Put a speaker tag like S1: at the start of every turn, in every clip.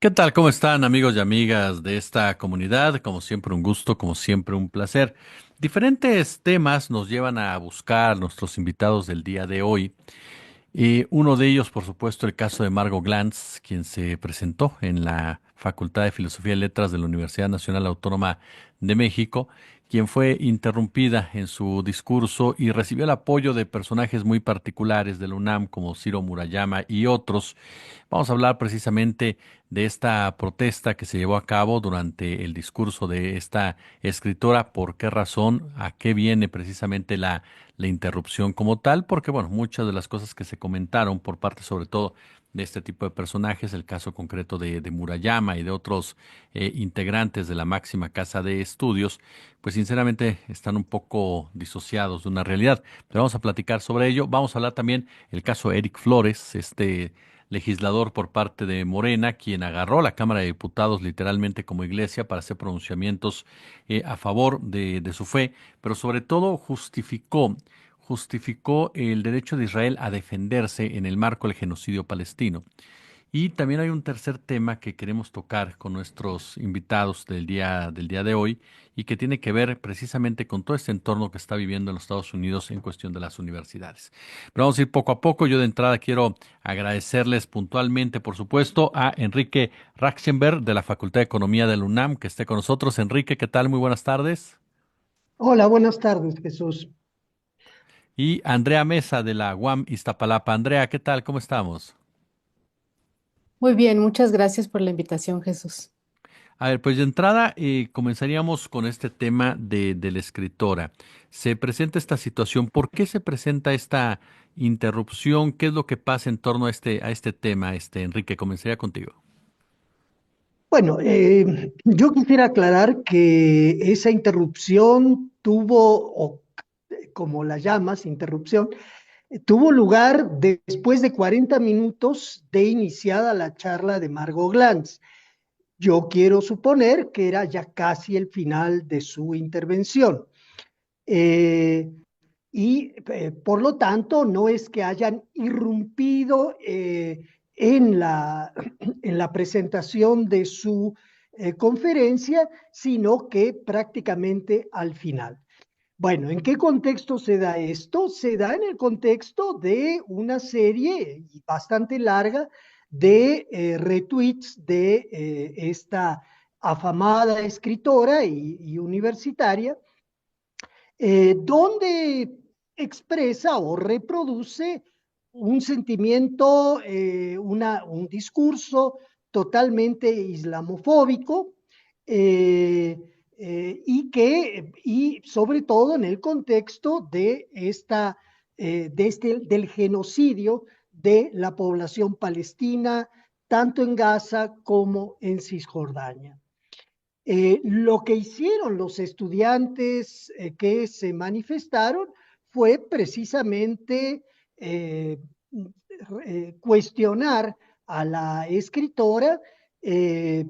S1: ¿Qué tal? ¿Cómo están amigos y amigas de esta comunidad? Como siempre un gusto, como siempre un placer. Diferentes temas nos llevan a buscar a nuestros invitados del día de hoy. Y uno de ellos, por supuesto, el caso de Margot Glantz, quien se presentó en la Facultad de Filosofía y Letras de la Universidad Nacional Autónoma de México, quien fue interrumpida en su discurso y recibió el apoyo de personajes muy particulares de la UNAM, como Ciro Murayama y otros. Vamos a hablar precisamente de esta protesta que se llevó a cabo durante el discurso de esta escritora, por qué razón, a qué viene precisamente la interrupción como tal, porque bueno, muchas de las cosas que se comentaron por parte sobre todo de este tipo de personajes, el caso concreto de Murayama y de otros integrantes de la máxima casa de estudios, pues sinceramente están un poco disociados de una realidad. Pero vamos a platicar sobre ello. Vamos a hablar también el caso de Eric Flores, este legislador por parte de Morena, quien agarró la Cámara de Diputados literalmente como iglesia para hacer pronunciamientos a favor de su fe, pero sobre todo justificó el derecho de Israel a defenderse en el marco del genocidio palestino. Y también hay un tercer tema que queremos tocar con nuestros invitados del día de hoy y que tiene que ver precisamente con todo este entorno que está viviendo en los Estados Unidos en cuestión de las universidades. Pero vamos a ir poco a poco. Yo de entrada quiero agradecerles puntualmente, por supuesto, a Enrique Rachsenberg de la Facultad de Economía de la UNAM que esté con nosotros. Enrique, ¿qué tal? Muy buenas tardes.
S2: Hola, buenas tardes, Jesús.
S1: Y Andrea Mesa de la UAM Iztapalapa. Andrea, ¿qué tal? ¿Cómo estamos?
S3: Muy bien, muchas gracias por la invitación, Jesús.
S1: A ver, pues de entrada comenzaríamos con este tema de la escritora. Se presenta esta situación, ¿por qué se presenta esta interrupción? ¿Qué es lo que pasa en torno a este tema? Enrique, comenzaría contigo.
S2: Bueno, yo quisiera aclarar que esa interrupción tuvo, o como la llamas, interrupción, tuvo lugar después de 40 minutos de iniciada la charla de Margot Glantz. Yo quiero suponer que era ya casi el final de su intervención. Eh, por lo tanto, no es que hayan irrumpido en la, en la presentación de su conferencia, sino que prácticamente al final. Bueno, ¿en qué contexto se da esto? Se da en el contexto de una serie bastante larga de retweets de esta afamada escritora y universitaria, donde expresa o reproduce un sentimiento, un discurso totalmente islamofóbico, eh, y sobre todo en el contexto de del genocidio de la población palestina, tanto en Gaza como en Cisjordania. Lo que hicieron los estudiantes que se manifestaron fue precisamente eh, cuestionar a la escritora, eh,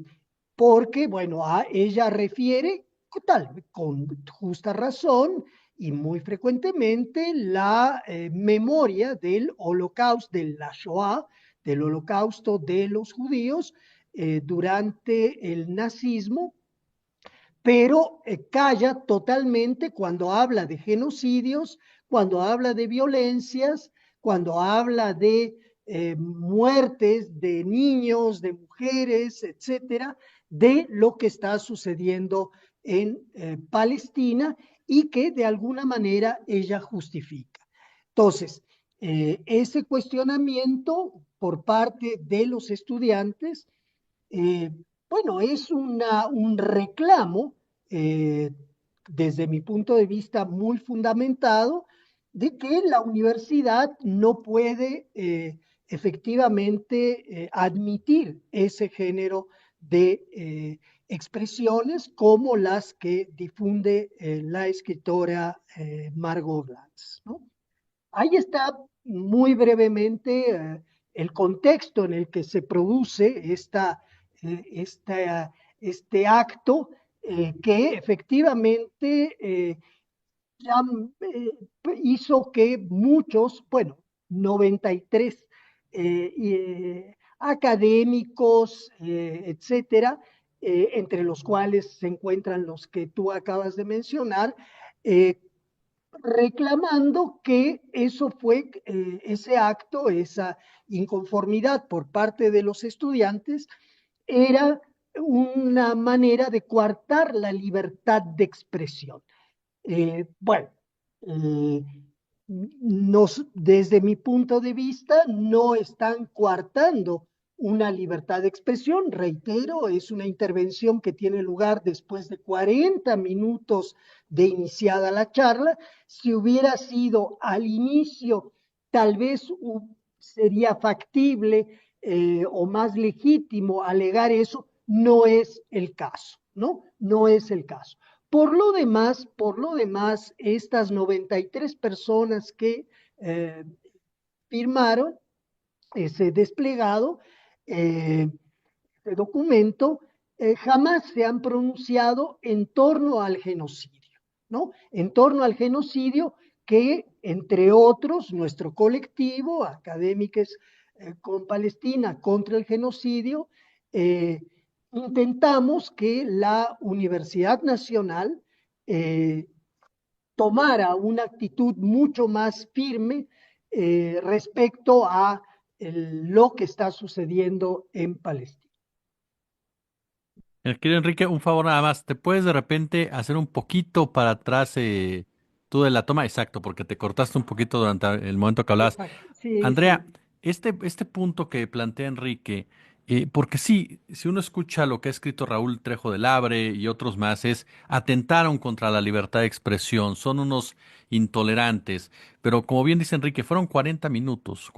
S2: porque, bueno, ella refiere, tal, con justa razón y muy frecuentemente, la memoria del holocausto, de la Shoah, del holocausto de los judíos durante el nazismo, pero calla totalmente cuando habla de genocidios, cuando habla de violencias, cuando habla de muertes de niños, de mujeres, etcétera, de lo que está sucediendo en Palestina y que de alguna manera ella justifica. Entonces, ese cuestionamiento por parte de los estudiantes, eh, bueno, es un reclamo, eh, desde mi punto de vista muy fundamentado, de que la universidad no puede efectivamente admitir ese género de expresiones como las que difunde la escritora Margot Glantz, ¿no? Ahí está muy brevemente el contexto en el que se produce eh, esta, este acto, que efectivamente ya, eh, hizo que muchos, bueno, 93 eh, académicos, etcétera, entre los cuales se encuentran los que tú acabas de mencionar, eh, reclamando que eso fue, ese acto, esa inconformidad por parte de los estudiantes, era una manera de coartar la libertad de expresión. Bueno, eh, desde mi punto de vista, no están coartando una libertad de expresión. Reitero, es una intervención que tiene lugar después de 40 minutos de iniciada la charla. Si hubiera sido al inicio, tal vez sería factible o más legítimo alegar eso. No es el caso, ¿no? No es el caso. Por lo demás, estas 93 personas que eh, firmaron ese desplegado, eh, este documento, jamás se han pronunciado en torno al genocidio, ¿no? En torno al genocidio que, entre otros, nuestro colectivo, Académicos con Palestina contra el genocidio, eh, intentamos que la Universidad Nacional eh, tomara una actitud mucho más firme respecto a lo que está sucediendo en Palestina.
S1: Querido Enrique, un favor nada más. ¿Te puedes de repente hacer un poquito para atrás tú de la toma? Exacto, porque te cortaste un poquito durante el momento que hablabas.
S2: Exacto. Sí,
S1: Andrea,
S2: sí.
S1: este punto que plantea Enrique, porque sí, si uno escucha lo que ha escrito Raúl Trejo del Abre y otros más, es atentaron contra la libertad de expresión, son unos intolerantes, pero como bien dice Enrique, fueron 40 minutos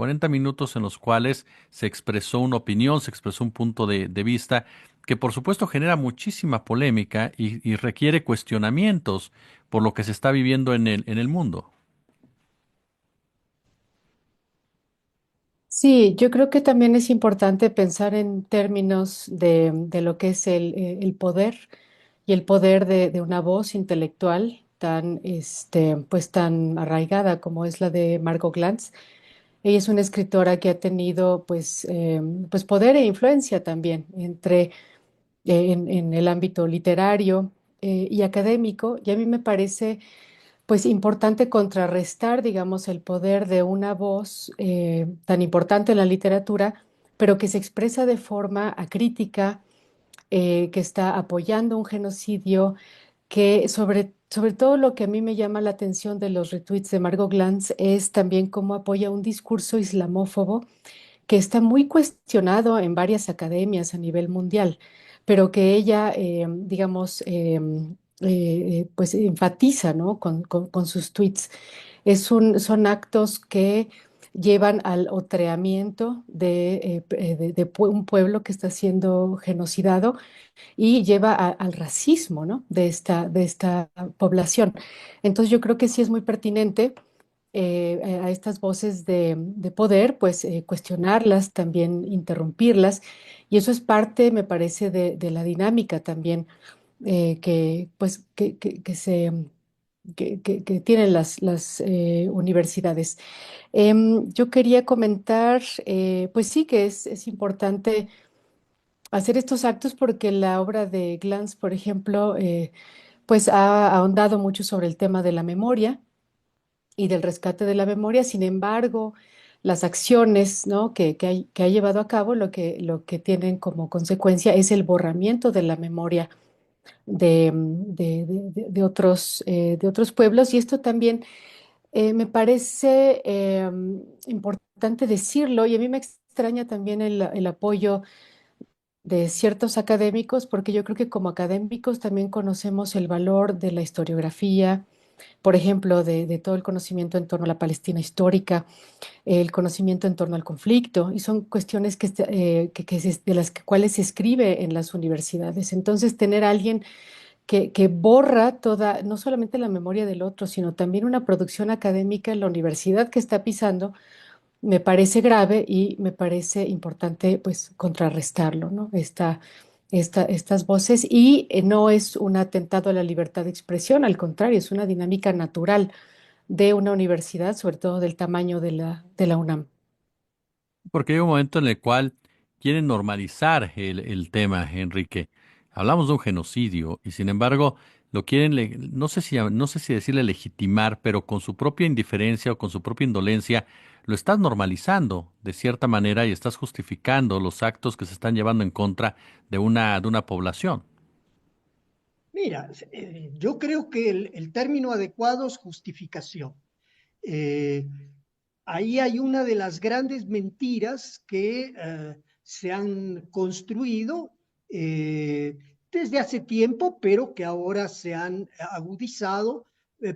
S1: en los cuales se expresó una opinión, se expresó un punto de vista que por supuesto genera muchísima polémica y requiere cuestionamientos por lo que se está viviendo en el mundo.
S3: Sí, yo creo que también es importante pensar en términos de lo que es el poder y el poder de una voz intelectual tan, pues tan arraigada como es la de Margot Glantz. Ella es una escritora que ha tenido pues poder e influencia también en el ámbito literario y académico, y a mí me parece pues importante contrarrestar, digamos, el poder de una voz tan importante en la literatura, pero que se expresa de forma acrítica, que está apoyando un genocidio, que sobre todo lo que a mí me llama la atención de los retweets de Margot Glantz es también cómo apoya un discurso islamófobo que está muy cuestionado en varias academias a nivel mundial, pero que ella, digamos, pues enfatiza, ¿no? Con sus tweets. Son actos que llevan al otreamiento de un pueblo que está siendo genocidado y lleva al racismo, ¿no? De esta población. Entonces yo creo que sí es muy pertinente a estas voces de poder, pues cuestionarlas, también interrumpirlas, y eso es parte, me parece, de la dinámica también pues, que tienen las universidades. Yo quería comentar, pues sí, que es importante hacer estos actos porque la obra de Glantz, por ejemplo, pues ha ahondado mucho sobre el tema de la memoria y del rescate de la memoria. Sin embargo, las acciones, ¿no? que ha llevado a cabo lo que tienen como consecuencia es el borramiento de la memoria de otros pueblos. Y esto también me parece importante decirlo, y a mí me extraña también el apoyo de ciertos académicos, porque yo creo que como académicos también conocemos el valor de la historiografía, por ejemplo, de todo el conocimiento en torno a la Palestina histórica, el conocimiento en torno al conflicto, y son cuestiones de las cuales se escribe en las universidades. Entonces, tener a alguien que borra toda, no solamente la memoria del otro, sino también una producción académica en la universidad que está pisando, me parece grave y me parece importante pues contrarrestarlo, ¿no? Estas voces y no es un atentado a la libertad de expresión, al contrario, es una dinámica natural de una universidad, sobre todo del tamaño de la UNAM.
S1: Porque hay un momento en el cual quieren normalizar el tema, Enrique. Hablamos de un genocidio y sin embargo lo quieren, no sé si decirle legitimar, pero con su propia indiferencia o con su propia indolencia, lo estás normalizando de cierta manera y estás justificando los actos que se están llevando en contra de una población.
S2: Mira, yo creo que el término adecuado es justificación. Eh, Ahí hay una de las grandes mentiras que se han construido eh, desde hace tiempo, pero que ahora se han agudizado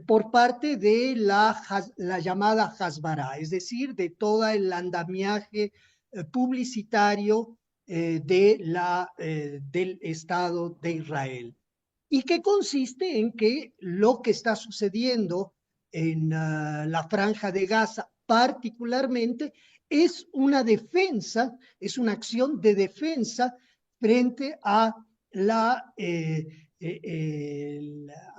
S2: por parte de la llamada Hasbara, es decir, de todo el andamiaje publicitario del Estado de Israel y que consiste en que lo que está sucediendo en la franja de Gaza particularmente es una defensa, es una acción de defensa frente a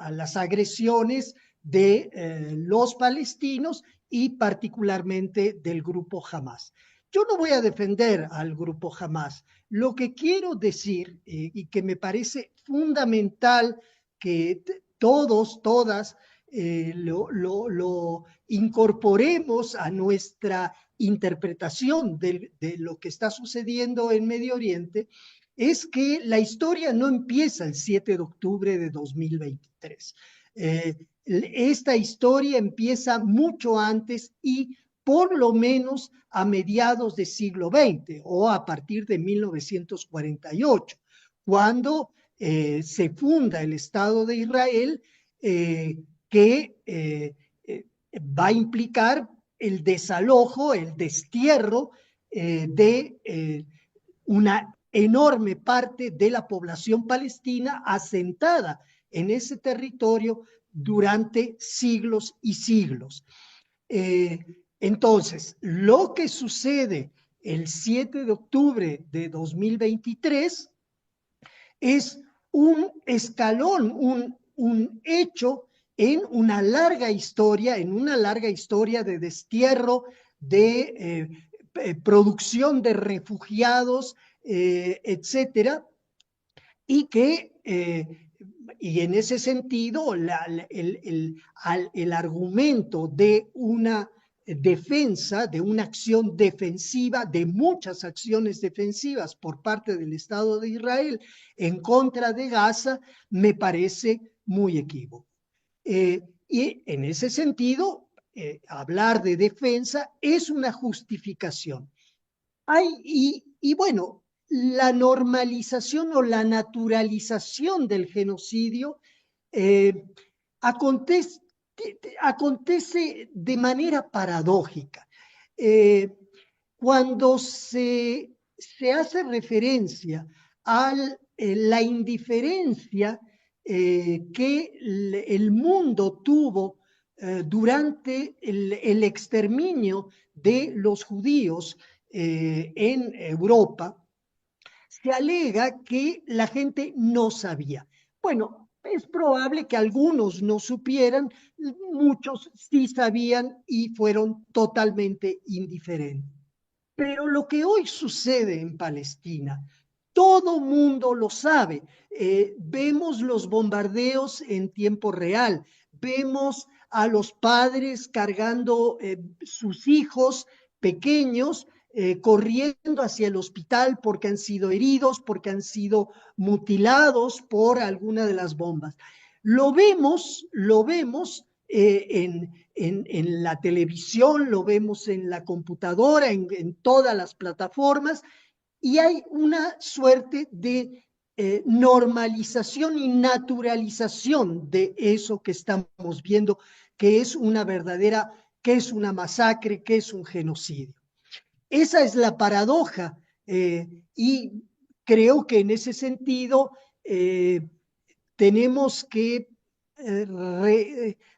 S2: las agresiones de los palestinos y particularmente del grupo Hamas. Yo no voy a defender al grupo Hamas. Lo que quiero decir y que me parece fundamental que todos, todas, lo incorporemos a nuestra interpretación de lo que está sucediendo en Medio Oriente, es que la historia no empieza el 7 de octubre de 2023. Esta historia empieza mucho antes y por lo menos a mediados del siglo XX o a partir de 1948, cuando se funda el Estado de Israel, que va a implicar el desalojo, el destierro de una enorme parte de la población palestina asentada en ese territorio durante siglos y siglos. Entonces, lo que sucede el 7 de octubre de 2023 es un escalón, un hecho en una larga historia de destierro, de producción de refugiados, etcétera, y que y en ese sentido el argumento de una defensa, de una acción defensiva, de muchas acciones defensivas por parte del Estado de Israel en contra de Gaza, me parece muy equívoco. Y en ese sentido, hablar de defensa es una justificación. Y bueno, la normalización o la naturalización del genocidio eh, acontece, acontece de manera paradójica. Eh, Cuando se hace referencia a la indiferencia que el mundo tuvo durante el exterminio de los judíos en Europa, se alega que la gente no sabía. Bueno, es probable que algunos no supieran, muchos sí sabían y fueron totalmente indiferentes. Pero lo que hoy sucede en Palestina, todo mundo lo sabe. Vemos los bombardeos en tiempo real, vemos a los padres cargando sus hijos pequeños, corriendo hacia el hospital porque han sido heridos, porque han sido mutilados por alguna de las bombas. Lo vemos en la televisión, lo vemos en la computadora, en todas las plataformas, y hay una suerte de normalización y naturalización de eso que estamos viendo, que es una verdadera, que es una masacre, que es un genocidio. Esa es la paradoja y creo que en ese sentido tenemos que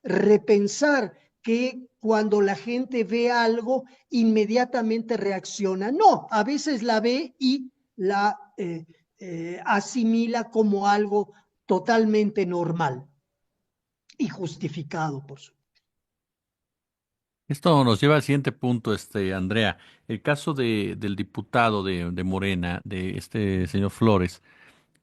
S2: repensar que cuando la gente ve algo, inmediatamente reacciona. No, a veces la ve y la asimila como algo totalmente normal y justificado, por supuesto.
S1: Esto nos lleva al siguiente punto, Andrea. El caso del diputado de Morena, de este señor Flores,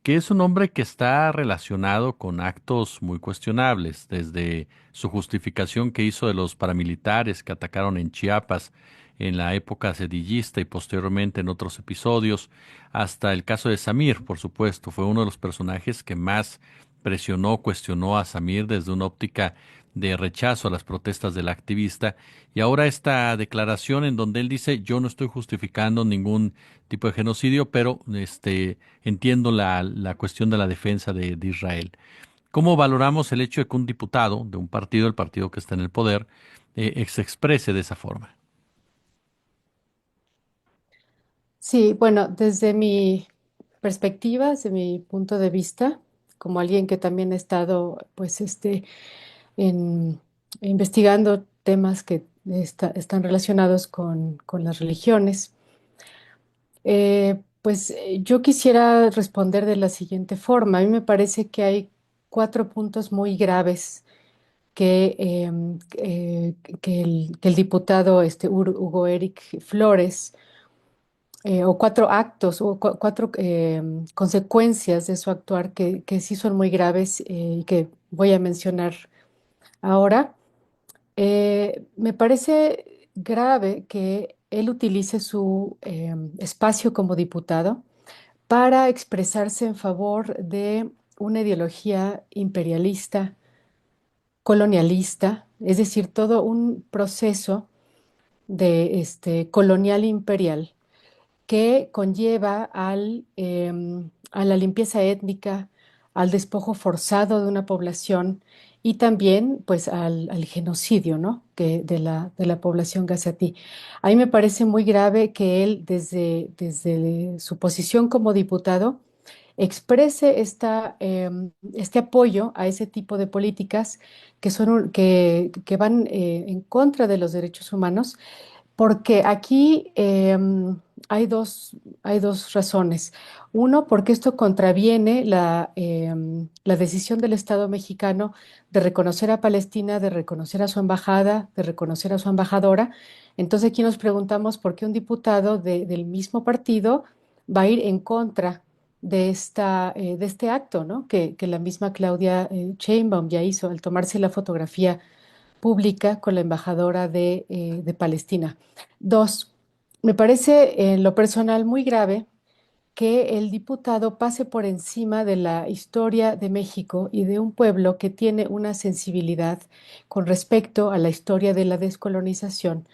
S1: que es un hombre que está relacionado con actos muy cuestionables, desde su justificación que hizo de los paramilitares que atacaron en Chiapas en la época sedillista y posteriormente en otros episodios, hasta el caso de Samir, por supuesto, fue uno de los personajes que más presionó, cuestionó a Samir desde una óptica de rechazo a las protestas del activista, y ahora esta declaración en donde él dice: yo no estoy justificando ningún tipo de genocidio, pero entiendo la cuestión de la defensa de Israel. ¿Cómo valoramos el hecho de que un diputado de un partido, el partido que está en el poder, se exprese de esa forma?
S3: Sí, bueno, desde mi perspectiva, desde mi punto de vista, como alguien que también ha estado, pues, en, investigando temas que están relacionados con las religiones, yo quisiera responder de la siguiente forma. A mí me parece que hay cuatro puntos muy graves que el diputado Hugo Eric Flores, o cuatro actos o cuatro consecuencias de su actuar que sí son muy graves, y que voy a mencionar ahora. Me parece grave que él utilice su espacio como diputado para expresarse en favor de una ideología imperialista, colonialista, es decir, todo un proceso de colonial imperial que conlleva a la limpieza étnica, al despojo forzado de una población y también pues al genocidio, ¿no? de la población gazatí. A mí me parece muy grave que él desde su posición como diputado exprese este apoyo a ese tipo de políticas que van en contra de los derechos humanos, porque aquí hay dos razones. Uno, porque esto contraviene la decisión del Estado mexicano de reconocer a Palestina, de reconocer a su embajada, de reconocer a su embajadora. Entonces aquí nos preguntamos por qué un diputado del mismo partido va a ir en contra de este acto, ¿no? Que la misma Claudia Sheinbaum ya hizo al tomarse la fotografía pública con la embajadora de Palestina. Dos, me parece en lo personal muy grave que el diputado pase por encima de la historia de México y de un pueblo que tiene una sensibilidad con respecto a la historia de la descolonización,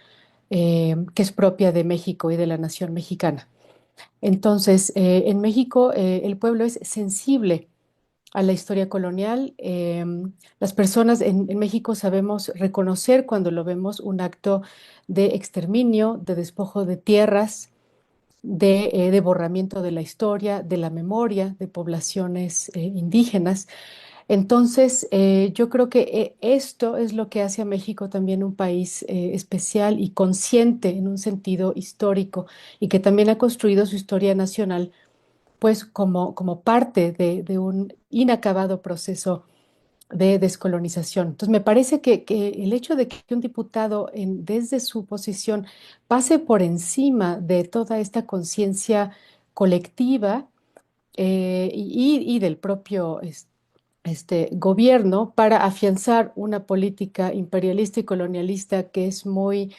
S3: que es propia de México y de la nación mexicana. Entonces, en México, el pueblo es sensible a la historia colonial. Las personas en México sabemos reconocer cuando lo vemos un acto de exterminio, de despojo de tierras, de borramiento de la historia, de la memoria de poblaciones indígenas. Entonces, yo creo que esto es lo que hace a México también un país especial y consciente en un sentido histórico, y que también ha construido su historia nacional pues como parte de un inacabado proceso de descolonización. Entonces, me parece que el hecho de que un diputado desde su posición pase por encima de toda esta conciencia colectiva, y del propio gobierno, para afianzar una política imperialista y colonialista que es muy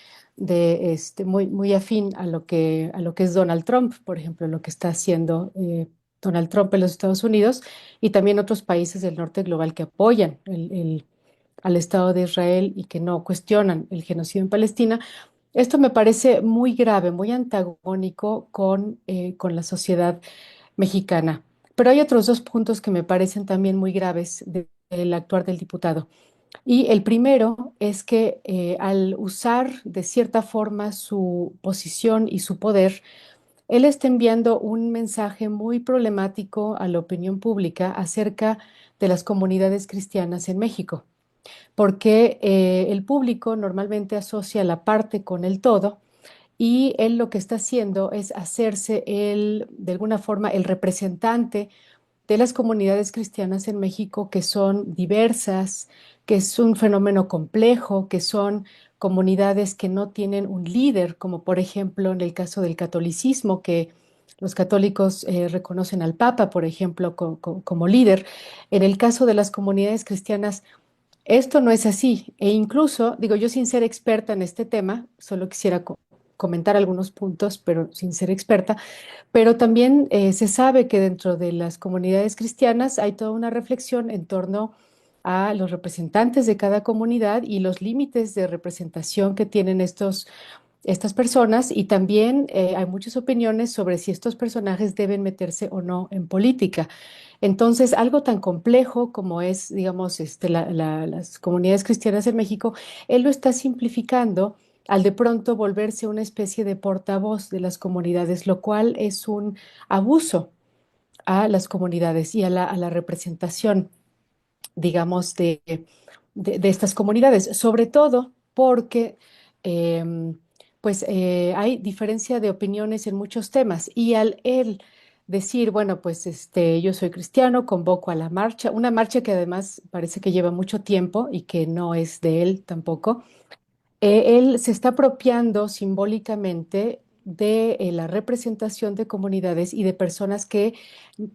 S3: afín a lo que es Donald Trump, por ejemplo, lo que está haciendo Donald Trump en los Estados Unidos, y también otros países del norte global que apoyan al Estado de Israel y que no cuestionan el genocidio en Palestina. Esto me parece muy grave, muy antagónico con la sociedad mexicana. Pero hay otros dos puntos que me parecen también muy graves del actuar del diputado. Y el primero es que al usar de cierta forma su posición y su poder, él está enviando un mensaje muy problemático a la opinión pública acerca de las comunidades cristianas en México, porque el público normalmente asocia la parte con el todo, y él lo que está haciendo es hacerse de alguna forma, el representante de las comunidades cristianas en México que son diversas, que es un fenómeno complejo, que son comunidades que no tienen un líder, como por ejemplo en el caso del catolicismo, que los católicos reconocen al Papa, por ejemplo, como líder. En el caso de las comunidades cristianas, esto no es así. E incluso, digo, yo sin ser experta en este tema, solo quisiera comentar algunos puntos, pero sin ser experta, pero también se sabe que dentro de las comunidades cristianas hay toda una reflexión en torno a los representantes de cada comunidad y los límites de representación que tienen estas personas, y también hay muchas opiniones sobre si estos personajes deben meterse o no en política. Entonces, algo tan complejo como es, digamos, las comunidades cristianas en México, él lo está simplificando al de pronto volverse una especie de portavoz de las comunidades, lo cual es un abuso a las comunidades y a la representación, digamos, de estas comunidades, sobre todo porque em, hay diferencia de opiniones en muchos temas, y al él decir, bueno, pues yo soy cristiano, convoco a la marcha, una marcha que además parece que lleva mucho tiempo y que no es de él tampoco. Él se está apropiando simbólicamente de la representación de comunidades y de personas que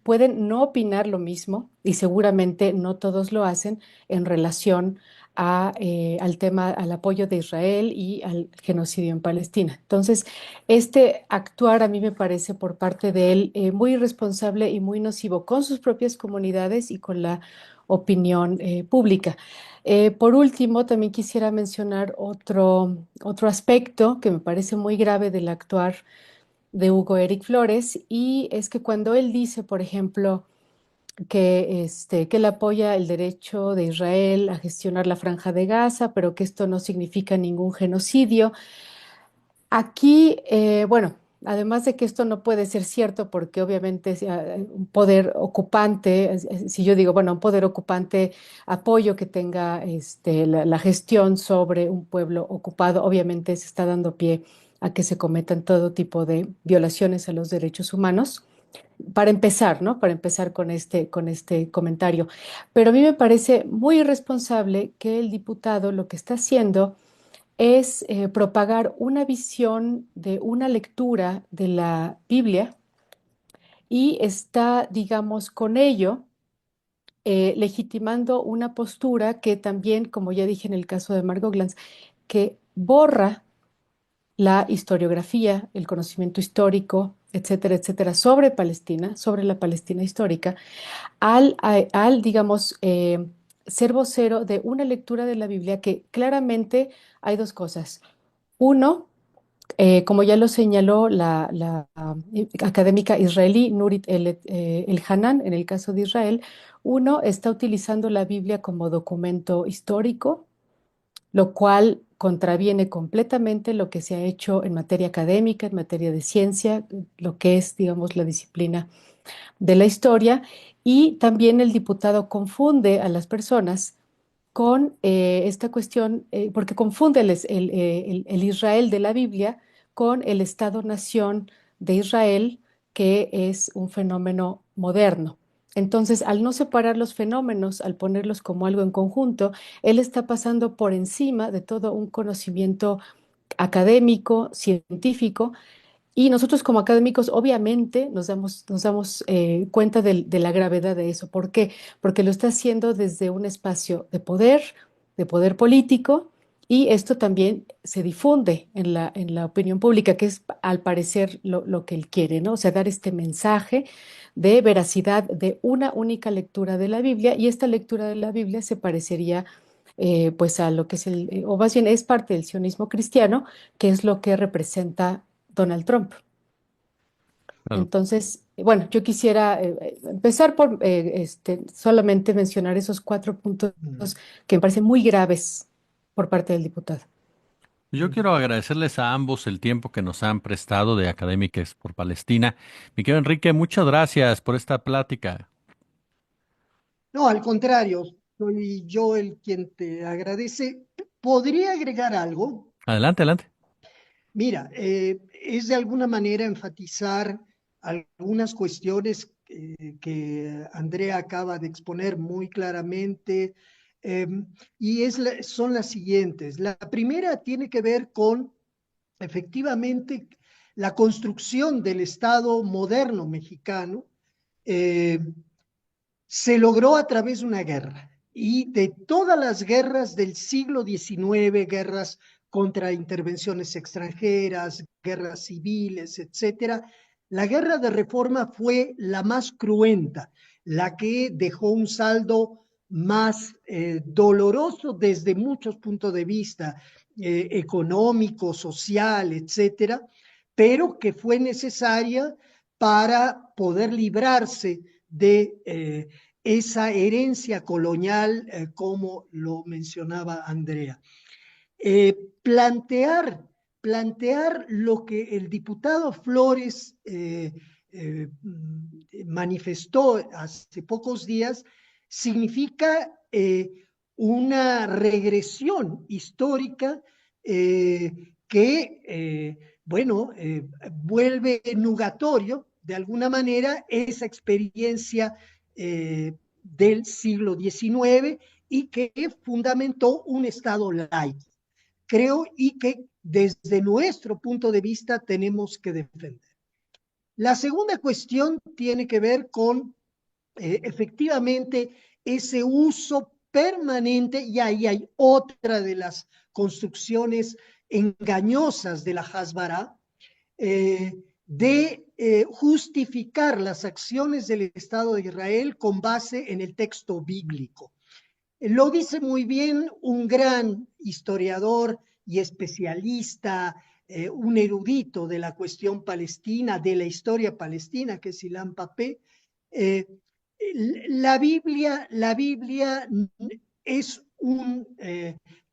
S3: pueden no opinar lo mismo, y seguramente no todos lo hacen, en relación al tema, al apoyo de Israel y al genocidio en Palestina. Entonces, este actuar a mí me parece por parte de él muy irresponsable y muy nocivo con sus propias comunidades y con la opinión pública. Por último, también quisiera mencionar otro aspecto que me parece muy grave del actuar de Hugo Eric Flores, y es que cuando él dice, por ejemplo, que él apoya el derecho de Israel a gestionar la Franja de Gaza, pero que esto no significa ningún genocidio. Aquí, bueno, además de que esto no puede ser cierto, porque obviamente un poder ocupante, si yo digo, bueno, un poder ocupante apoyo que tenga la gestión sobre un pueblo ocupado, obviamente se está dando pie a que se cometan todo tipo de violaciones a los derechos humanos. Para empezar, ¿no? Para empezar con este comentario. Pero a mí me parece muy irresponsable que el diputado lo que está haciendo es propagar una visión de una lectura de la Biblia, y está, digamos, con ello legitimando una postura que también, como ya dije en el caso de Margot Glantz, que borra la historiografía, el conocimiento histórico, etcétera, etcétera, sobre Palestina, sobre la Palestina histórica, digamos, ser vocero de una lectura de la Biblia que claramente hay dos cosas. Uno, como ya lo señaló la académica israelí Nurit Elhanan, en el caso de Israel, uno está utilizando la Biblia como documento histórico, lo cual contraviene completamente lo que se ha hecho en materia académica, en materia de ciencia, lo que es, digamos, la disciplina de la historia. Y también el diputado confunde a las personas con esta cuestión, porque confunde el Israel de la Biblia con el Estado-nación de Israel, que es un fenómeno moderno. Entonces, al no separar los fenómenos, al ponerlos como algo en conjunto, él está pasando por encima de todo un conocimiento académico, científico, y nosotros como académicos obviamente nos damos cuenta de la gravedad de eso. ¿Por qué? Porque lo está haciendo desde un espacio de poder político, y esto también se difunde en la opinión pública, que es al parecer lo que él quiere, ¿no? O sea, dar este mensaje de veracidad de una única lectura de la Biblia, y esta lectura de la Biblia se parecería pues a lo que es o más bien es parte del sionismo cristiano, que es lo que representa Donald Trump.
S1: Claro.
S3: Entonces, bueno, yo quisiera empezar por solamente mencionar esos 4 puntos
S2: Mm,
S3: que me parecen muy graves por parte del diputado.
S1: Yo
S2: mm.
S1: quiero agradecerles a ambos el tiempo que nos han prestado de Académicas por Palestina. Mi querido Enrique, muchas gracias por esta plática.
S2: No, al contrario, soy yo el quien te agradece. ¿Podría agregar algo?
S1: Adelante, adelante.
S2: Mira, es de alguna manera enfatizar algunas cuestiones que Andrea acaba de exponer muy claramente, eh, y son las siguientes. La primera tiene que ver con, efectivamente, la construcción del Estado moderno mexicano. eh, Se logró a través de una guerra, y de todas las guerras del siglo XIX, guerras contra intervenciones extranjeras, guerras civiles, etcétera, la guerra de reforma fue la más cruenta, la que dejó un saldo más doloroso desde muchos puntos de vista, económico, social, etcétera, pero que fue necesaria para poder librarse de esa herencia colonial, como lo mencionaba Andrea. Eh, plantear, plantear lo que el diputado Flores manifestó hace pocos días significa una regresión histórica, bueno, vuelve nugatorio de alguna manera esa experiencia del siglo XIX, y que fundamentó un Estado laico, creo, y que desde nuestro punto de vista tenemos que defender. La segunda cuestión tiene que ver con efectivamente ese uso permanente, y ahí hay otra de las construcciones engañosas de la Hasbara, de justificar las acciones del Estado de Israel con base en el texto bíblico. Lo dice muy bien un gran historiador y especialista, un erudito de la cuestión palestina, de la historia palestina, que es Ilan Papé. Eh, la Biblia es un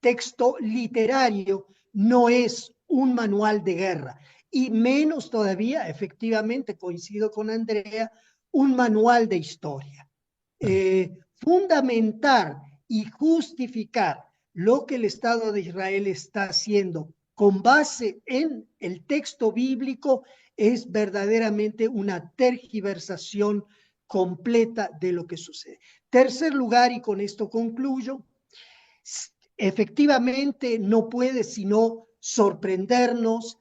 S2: texto literario, no es un manual de guerra, y menos todavía, efectivamente, coincido con Andrea, un manual de historia. Fundamentar y justificar lo que el Estado de Israel está haciendo con base en el texto bíblico es verdaderamente una tergiversación completa de lo que sucede. Tercer lugar, y con esto concluyo, efectivamente no puede sino sorprendernos,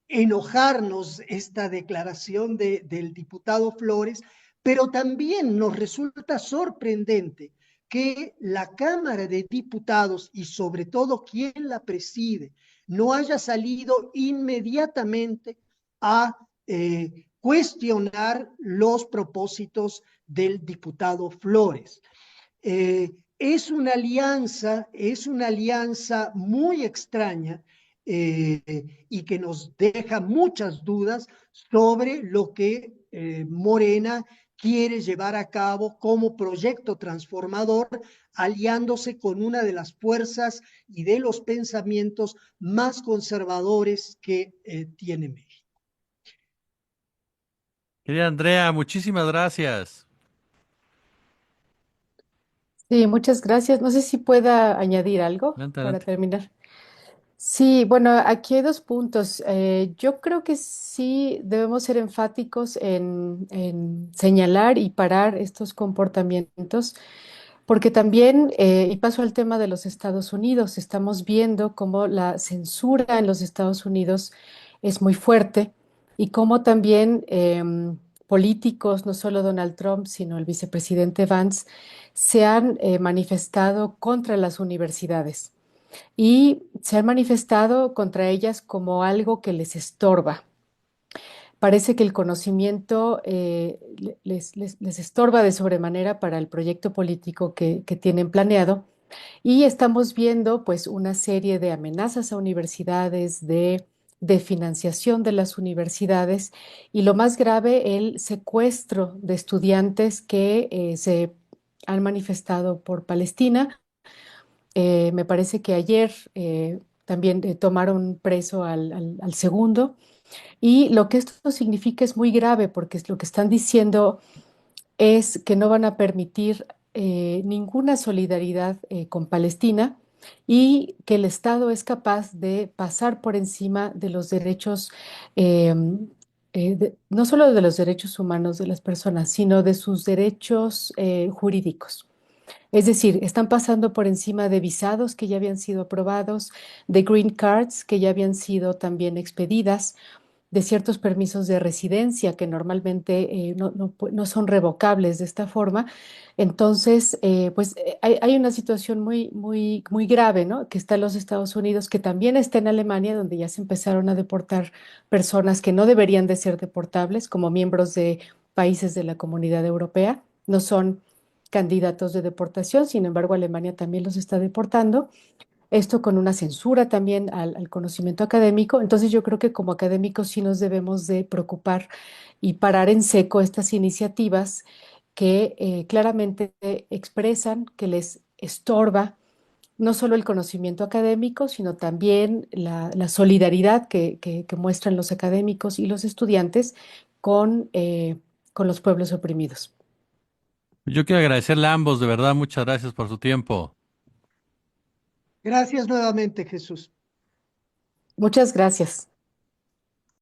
S2: enojarnos esta declaración del diputado Flores, pero también nos resulta sorprendente que la Cámara de Diputados, y sobre todo quien la preside, no haya salido inmediatamente a cuestionar los propósitos del diputado Flores. Es una alianza muy extraña, y que nos deja muchas dudas sobre lo que Morena quiere llevar a cabo como proyecto transformador, aliándose con una de las fuerzas y de los pensamientos más conservadores que tiene México.
S1: Querida Andrea, muchísimas gracias.
S3: Sí, muchas gracias. No sé si pueda añadir algo
S1: Adelante,
S3: para
S1: adelante.
S3: terminar. Sí, bueno, aquí hay dos puntos. Yo creo que sí debemos ser enfáticos en señalar y parar estos comportamientos, porque también, y paso al tema de los Estados Unidos, estamos viendo cómo la censura en los Estados Unidos es muy fuerte, y cómo también políticos, no solo Donald Trump, sino el vicepresidente Vance, se han manifestado contra las universidades y se han manifestado contra ellas como algo que les estorba. Parece que el conocimiento les estorba de sobremanera para el proyecto político que tienen planeado, y estamos viendo pues una serie de amenazas a universidades, de financiación de las universidades, y lo más grave, el secuestro de estudiantes que se han manifestado por Palestina. Me parece que ayer también tomaron preso al segundo. Y lo que esto significa es muy grave, porque lo que están diciendo es que no van a permitir ninguna solidaridad con Palestina, y que el Estado es capaz de pasar por encima de los derechos eh, no solo de los derechos humanos de las personas, sino de sus derechos jurídicos. Es decir, están pasando por encima de visados que ya habían sido aprobados, de green cards que ya habían sido también expedidas, de ciertos permisos de residencia que normalmente no son revocables de esta forma. Entonces, hay una situación muy grave, ¿no? Que está en los Estados Unidos, que también está en Alemania, donde ya se empezaron a deportar personas que no deberían de ser deportables como miembros de países de la Comunidad Europea. No son candidatos de deportación, sin embargo, Alemania también los está deportando. Esto con una censura también al conocimiento académico. Entonces yo creo que como académicos sí nos debemos de preocupar y parar en seco estas iniciativas que claramente expresan que les estorba no solo el conocimiento académico, sino también la solidaridad que muestran los académicos y los estudiantes con los pueblos oprimidos.
S1: Yo quiero agradecerle a ambos, de verdad, muchas gracias por su tiempo.
S2: Gracias nuevamente, Jesús.
S3: Muchas gracias.